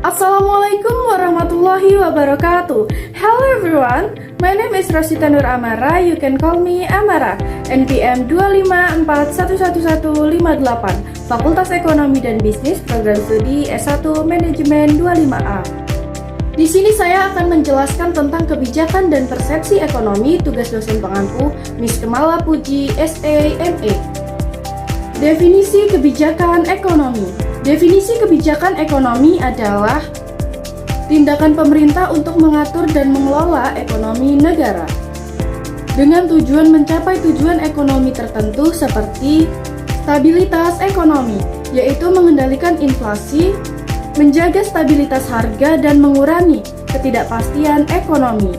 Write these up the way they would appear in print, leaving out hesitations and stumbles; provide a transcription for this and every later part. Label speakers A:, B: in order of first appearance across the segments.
A: Assalamualaikum warahmatullahi wabarakatuh. Hello everyone, my name is Rosita Nur Amara. You can call me Amara. NPM 254111158, Fakultas Ekonomi dan Bisnis, Program Studi S1 Manajemen 25A. Di sini saya akan menjelaskan tentang kebijakan dan persepsi ekonomi. Tugas dosen pengampu Miss Kemala Puji, SA, MA. Definisi kebijakan ekonomi. Definisi kebijakan ekonomi adalah tindakan pemerintah untuk mengatur dan mengelola ekonomi negara dengan tujuan mencapai tujuan ekonomi tertentu seperti stabilitas ekonomi, yaitu mengendalikan inflasi, menjaga stabilitas harga dan mengurangi ketidakpastian ekonomi.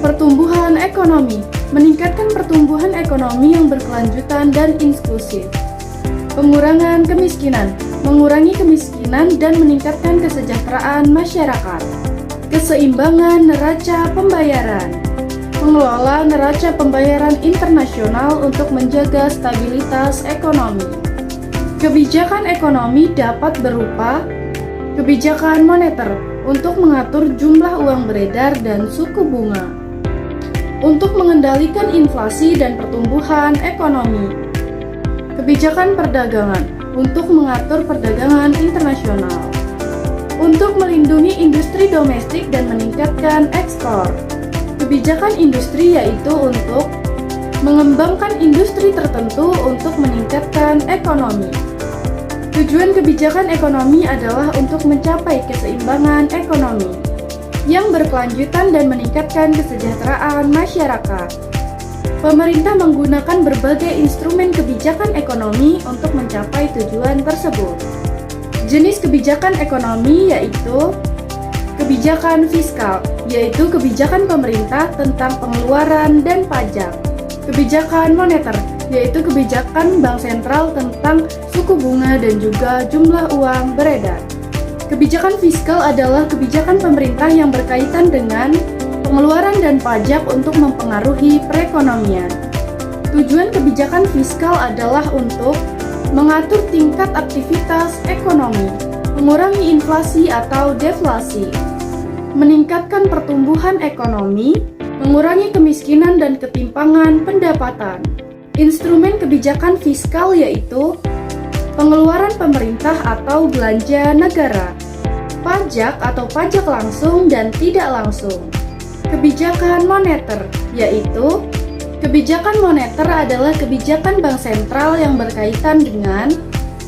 A: Pertumbuhan ekonomi, meningkatkan pertumbuhan ekonomi yang berkelanjutan dan inklusif. Pengurangan kemiskinan, mengurangi kemiskinan dan meningkatkan kesejahteraan masyarakat. Keseimbangan neraca pembayaran, mengelola neraca pembayaran internasional untuk menjaga stabilitas ekonomi. Kebijakan ekonomi dapat berupa kebijakan moneter untuk mengatur jumlah uang beredar dan suku bunga, untuk mengendalikan inflasi dan pertumbuhan ekonomi. Kebijakan perdagangan untuk mengatur perdagangan internasional, untuk melindungi industri domestik dan meningkatkan ekspor. Kebijakan industri yaitu untuk mengembangkan industri tertentu untuk meningkatkan ekonomi. Tujuan kebijakan ekonomi adalah untuk mencapai keseimbangan ekonomi yang berkelanjutan dan meningkatkan kesejahteraan masyarakat. Pemerintah menggunakan berbagai instrumen kebijakan ekonomi untuk mencapai tujuan tersebut. Jenis kebijakan ekonomi yaitu kebijakan fiskal, yaitu kebijakan pemerintah tentang pengeluaran dan pajak. Kebijakan moneter, yaitu kebijakan bank sentral tentang suku bunga dan juga jumlah uang beredar. Kebijakan fiskal adalah kebijakan pemerintah yang berkaitan dengan pengeluaran dan pajak untuk mempengaruhi perekonomian. Tujuan kebijakan fiskal adalah untuk mengatur tingkat aktivitas ekonomi, mengurangi inflasi atau deflasi, meningkatkan pertumbuhan ekonomi, mengurangi kemiskinan dan ketimpangan pendapatan. Instrumen kebijakan fiskal yaitu pengeluaran pemerintah atau belanja negara, pajak atau pajak langsung dan tidak langsung. Kebijakan moneter, yaitu kebijakan moneter adalah kebijakan bank sentral yang berkaitan dengan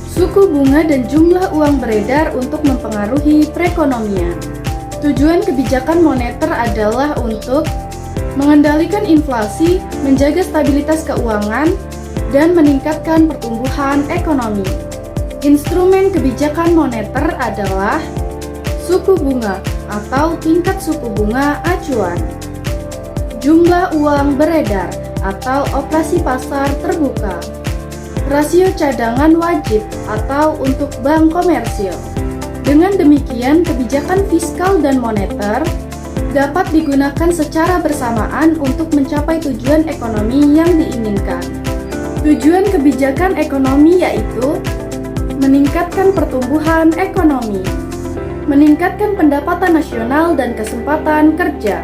A: suku bunga dan jumlah uang beredar untuk mempengaruhi perekonomian. Tujuan kebijakan moneter adalah untuk mengendalikan inflasi, menjaga stabilitas keuangan, dan meningkatkan pertumbuhan ekonomi. Instrumen kebijakan moneter adalah suku bunga atau tingkat suku bunga acuan, jumlah uang beredar atau operasi pasar terbuka, rasio cadangan wajib atau untuk bank komersil. Dengan demikian, kebijakan fiskal dan moneter dapat digunakan secara bersamaan untuk mencapai tujuan ekonomi yang diinginkan. Tujuan kebijakan ekonomi yaitu meningkatkan pertumbuhan ekonomi, meningkatkan pendapatan nasional dan kesempatan kerja,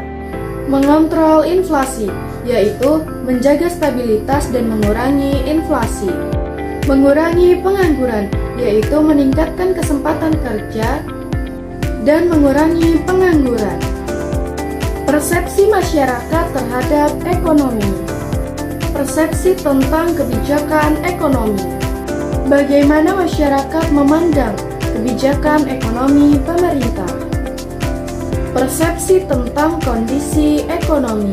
A: mengontrol inflasi, yaitu menjaga stabilitas dan mengurangi inflasi, mengurangi pengangguran, yaitu meningkatkan kesempatan kerja dan mengurangi pengangguran. Persepsi masyarakat terhadap ekonomi. Persepsi tentang kebijakan ekonomi. Bagaimana masyarakat memandang kebijakan ekonomi pemerintah. Persepsi tentang kondisi ekonomi.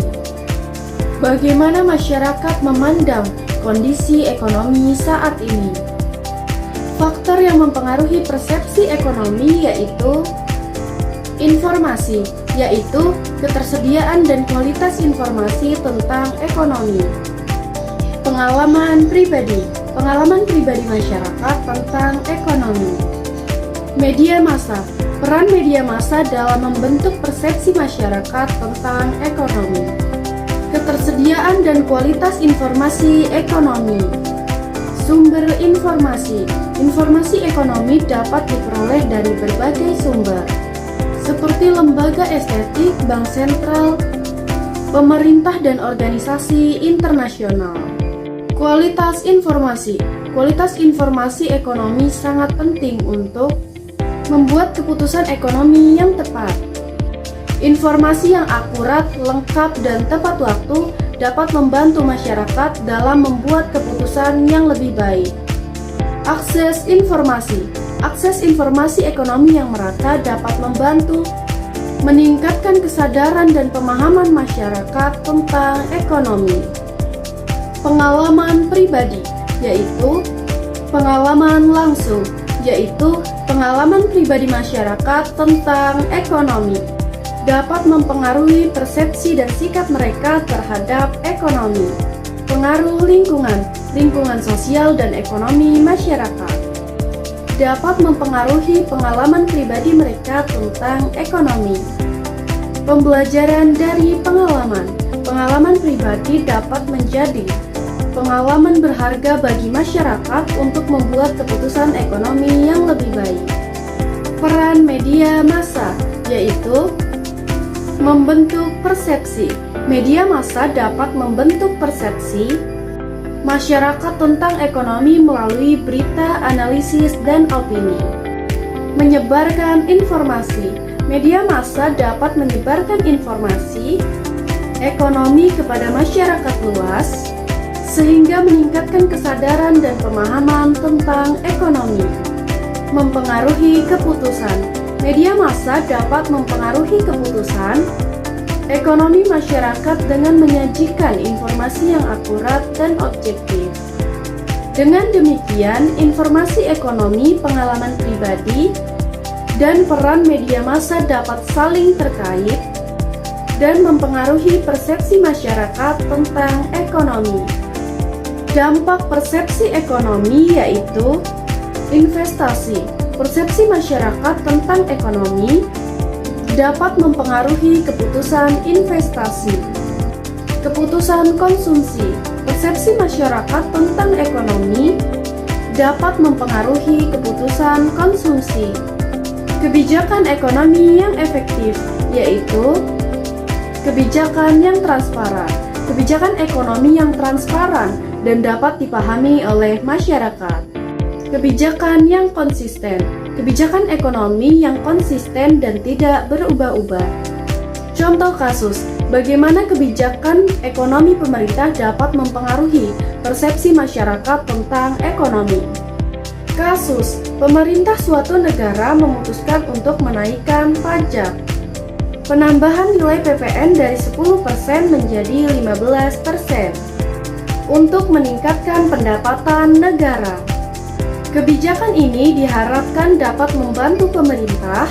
A: Bagaimana masyarakat memandang kondisi ekonomi saat ini. Faktor yang mempengaruhi persepsi ekonomi yaitu informasi, yaitu ketersediaan dan kualitas informasi tentang ekonomi. Pengalaman pribadi masyarakat tentang ekonomi. Media massa, peran media massa dalam membentuk persepsi masyarakat tentang ekonomi. Ketersediaan dan kualitas informasi ekonomi. Sumber informasi, Informasi ekonomi dapat diperoleh dari berbagai sumber, seperti lembaga estetik, bank sentral, pemerintah dan organisasi internasional. Kualitas informasi. Kualitas informasi ekonomi sangat penting untuk membuat keputusan ekonomi yang tepat. Informasi yang akurat, lengkap, dan tepat waktu dapat membantu masyarakat dalam membuat keputusan yang lebih baik. Akses informasi. Akses informasi ekonomi yang merata dapat membantu meningkatkan kesadaran dan pemahaman masyarakat tentang ekonomi. Pengalaman pribadi, yaitu pengalaman langsung, yaitu pengalaman pribadi masyarakat tentang ekonomi, dapat mempengaruhi persepsi dan sikap mereka terhadap ekonomi. Pengaruh lingkungan, lingkungan sosial dan ekonomi masyarakat dapat mempengaruhi pengalaman pribadi mereka tentang ekonomi. Pembelajaran dari pengalaman. Pengalaman pribadi dapat menjadi pengalaman berharga bagi masyarakat untuk membuat keputusan ekonomi yang lebih baik. Peran media massa, yaitu membentuk persepsi. Media massa dapat membentuk persepsi masyarakat tentang ekonomi melalui berita, analisis, dan opini. Menyebarkan informasi. Media massa dapat menyebarkan informasi ekonomi kepada masyarakat luas, sehingga meningkatkan kesadaran dan pemahaman tentang ekonomi. Mempengaruhi keputusan. Media massa dapat mempengaruhi keputusan ekonomi masyarakat dengan menyajikan informasi yang akurat dan objektif. Dengan demikian, informasi ekonomi, pengalaman pribadi, dan peran media massa dapat saling terkait dan mempengaruhi persepsi masyarakat tentang ekonomi. Dampak persepsi ekonomi yaitu investasi. Persepsi masyarakat tentang ekonomi dapat mempengaruhi keputusan investasi. Keputusan konsumsi. Persepsi masyarakat tentang ekonomi dapat mempengaruhi keputusan konsumsi. Kebijakan ekonomi yang efektif, yaitu kebijakan yang transparan. Kebijakan ekonomi yang transparan dan dapat dipahami oleh masyarakat. Kebijakan yang konsisten. Kebijakan ekonomi yang konsisten dan tidak berubah-ubah. Contoh kasus, bagaimana kebijakan ekonomi pemerintah dapat mempengaruhi persepsi masyarakat tentang ekonomi. Kasus, pemerintah suatu negara memutuskan untuk menaikkan pajak. Penambahan nilai PPN dari 10% menjadi 15% untuk meningkatkan pendapatan negara. Kebijakan ini diharapkan dapat membantu pemerintah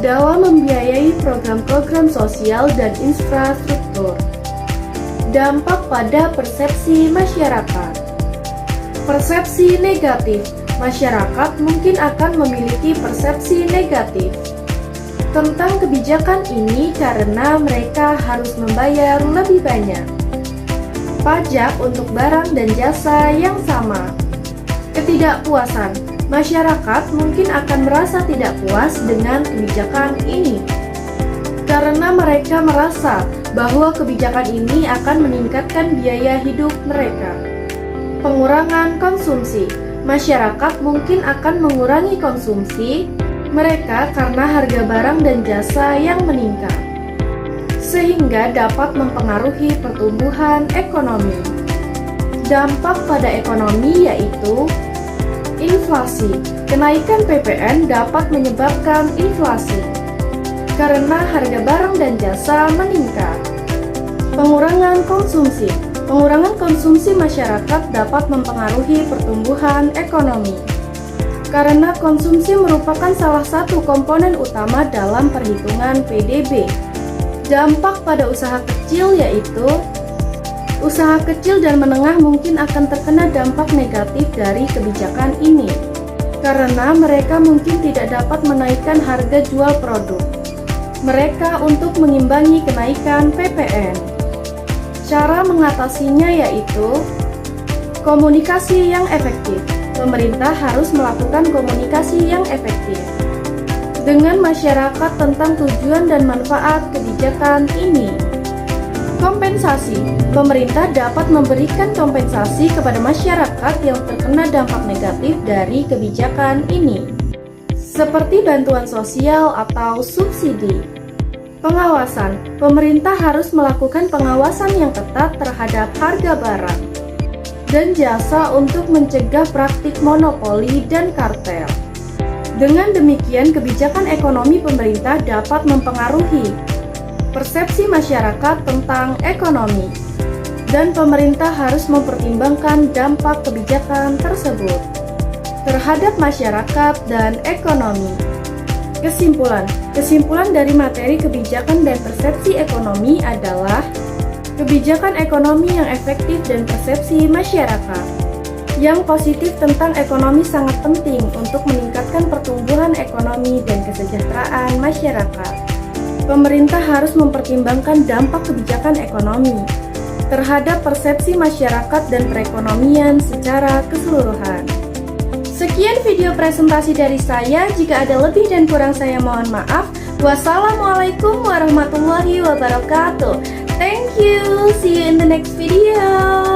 A: dalam membiayai program-program sosial dan infrastruktur. Dampak pada persepsi masyarakat. Persepsi negatif. Masyarakat mungkin akan memiliki persepsi negatif tentang kebijakan ini karena mereka harus membayar lebih banyak pajak untuk barang dan jasa yang sama. Ketidakpuasan. Masyarakat mungkin akan merasa tidak puas dengan kebijakan ini karena mereka merasa bahwa kebijakan ini akan meningkatkan biaya hidup mereka. Pengurangan konsumsi. Masyarakat mungkin akan mengurangi konsumsi mereka karena harga barang dan jasa yang meningkat, sehingga dapat mempengaruhi pertumbuhan ekonomi. Dampak pada ekonomi yaitu inflasi. Kenaikan PPN dapat menyebabkan inflasi karena harga barang dan jasa meningkat. Pengurangan konsumsi. Pengurangan konsumsi masyarakat dapat mempengaruhi pertumbuhan ekonomi karena konsumsi merupakan salah satu komponen utama dalam perhitungan PDB. Dampak pada usaha kecil yaitu usaha kecil dan menengah mungkin akan terkena dampak negatif dari kebijakan ini karena mereka mungkin tidak dapat menaikkan harga jual produk mereka untuk mengimbangi kenaikan PPN. Cara mengatasinya yaitu komunikasi yang efektif. pemerintah harus melakukan komunikasi yang efektif dengan masyarakat tentang tujuan dan manfaat kebijakan ini. Kompensasi. Pemerintah dapat memberikan kompensasi kepada masyarakat yang terkena dampak negatif dari kebijakan ini, seperti bantuan sosial atau subsidi. Pengawasan. Pemerintah harus melakukan pengawasan yang ketat terhadap harga barang dan jasa untuk mencegah praktik monopoli dan kartel. Dengan demikian, kebijakan ekonomi pemerintah dapat mempengaruhi persepsi masyarakat tentang ekonomi, dan pemerintah harus mempertimbangkan dampak kebijakan tersebut terhadap masyarakat dan ekonomi. Kesimpulan dari materi kebijakan dan persepsi ekonomi adalah kebijakan ekonomi yang efektif dan persepsi masyarakat yang positif tentang ekonomi sangat penting untuk meningkatkan pertumbuhan ekonomi dan kesejahteraan masyarakat. Pemerintah harus mempertimbangkan dampak kebijakan ekonomi terhadap persepsi masyarakat dan perekonomian secara keseluruhan. Sekian video presentasi dari saya. Jika ada lebih dan kurang saya mohon maaf. Wassalamualaikum warahmatullahi wabarakatuh. Thank you. See you in the next video.